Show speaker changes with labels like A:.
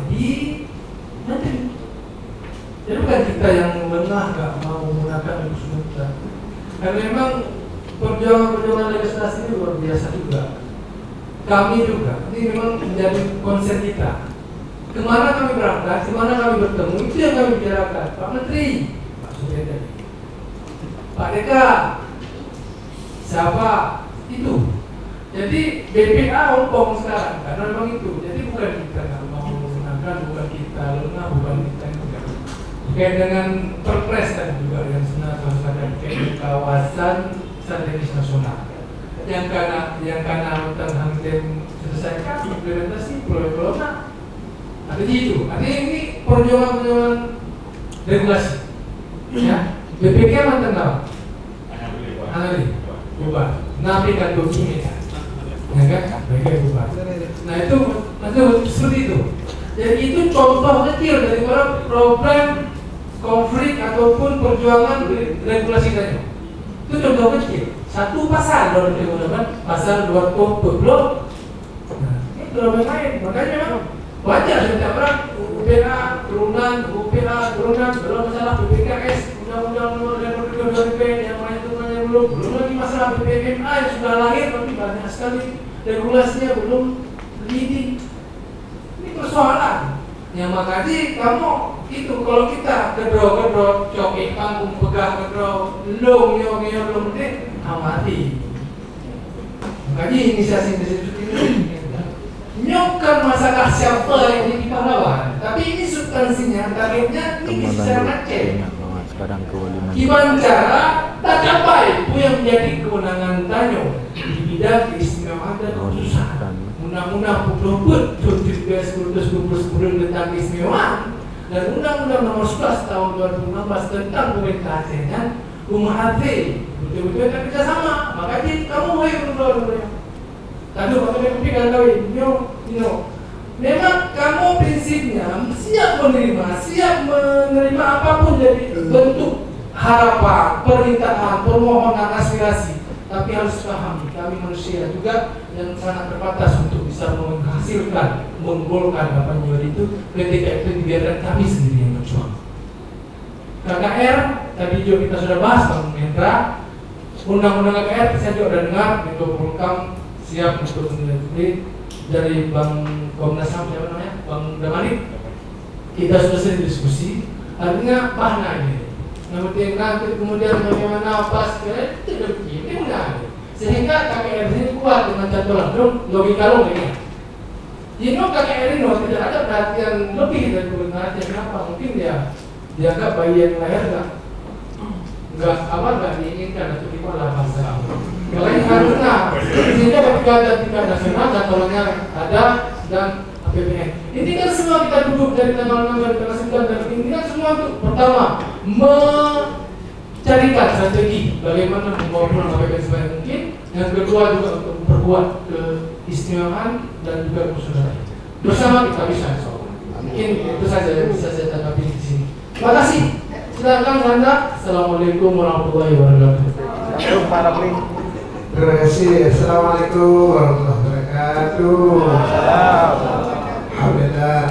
A: di menteri. Jadi bukan kita yang lengah nggak mau menggunakan kita. Karena memang perjuangan legislasi ini luar biasa juga. Kami juga, ini memang menjadi konsen kita. Kemana kami berangkat, kemana kami bertemu, itu yang kami bicarakan. Pak Menteri, Pak Surya tadi, Pak Deka, siapa itu? Jadi BPA ompong sekarang, karena memang itu. Jadi bukan kita nggak mau menggunakan, bukan kita lengah, bukan kita enggak. Kayak dengan perpres tadi juga yang sebenarnya harus ada kayak kawasan strategis nasional. Yang karena hutan Hangten selesaikan implementasi pulau-pulau ada di itu. Artinya ini perjuangan regulasi. Ya, BPK mantan tahu. Anali, bubar. Nabi kan begini kan. Ya kan? BPK bubar. Nah itu maksudnya seperti itu. Jadi itu contoh kecil dari problem konflik ataupun perjuangan regulasi tadi. Itu contoh kecil. Satu pasal dalam teman-teman, pasal 20 blok. Nah, ini belum lain. Makanya memang wajar setiap orang UPA turunan, belum masalah PPKS, undang-undang nomor 22 yang lain turunannya belum lagi masalah PPMA yang sudah lahir tapi banyak sekali regulasinya belum leading. Ini persoalan. Yang makanya kamu itu kalau kita gedro cokik panggung pegah gedro long belum deh amati. Makanya inisiasi ini bukan masalah siapa yang jadi pahlawan, tapi ini substansinya, targetnya ini secara Aceh. Gimana cara tak capai itu yang menjadi kewenangan Tanyo di bidang keistimewaan dan kekhususan. Undang-undang Puput 17 tentang keistimewaan dan Undang-Undang Nomor 11 tahun 2016 tentang pemerintah Aceh dan UMHT betul-betul kita kerjasama. Makanya kamu berdua. Tadi makanya pikirkan kawin, memang kamu prinsipnya siap menerima apapun jadi bentuk harapan, permintaan, permohonan, aspirasi. Tapi harus pahami, kami manusia juga yang sangat terbatas untuk bisa menghasilkan, menggolkan apa yang itu. Ketika itu dibiarkan kami sendiri yang berjuang. KKR tadi juga kita sudah bahas, Bang Hendra. Undang-undang KKR saya juga sudah dengar, Menko Polhukam siap untuk meneliti dari Bang Komnas HAM siapa namanya, Bang Damanik. Kita sudah sering diskusi, artinya bahana ini. Nanti kemudian bagaimana pas itu udah begini enggak? Sehingga KKR ini kuat dengan cantolan logika logiknya. KKR ini tidak ada perhatian lebih dari pemerintah. Kenapa? Mungkin dia dianggap bayi yang lahir nggak diinginkan atau gimana bangsa. Makanya karena sehingga ketika ada tingkat nasional cantolannya ada dan APBN. Ini kan semua kita duduk dari tanggal 6 dari tanggal 9 dan ini kan semua untuk pertama mencarikan strategi bagaimana membawa pulang APBN sebanyak mungkin. Yang kedua juga untuk memperkuat keistimewaan dan juga persaudaraan. Bersama kita bisa insyaallah. Mungkin itu saja yang bisa saya tanggapi di sini. Terima kasih. Silakan Anda. Assalamualaikum warahmatullahi wabarakatuh.
B: Terima kasih. Assalamualaikum warahmatullahi wabarakatuh. Alhamdulillah.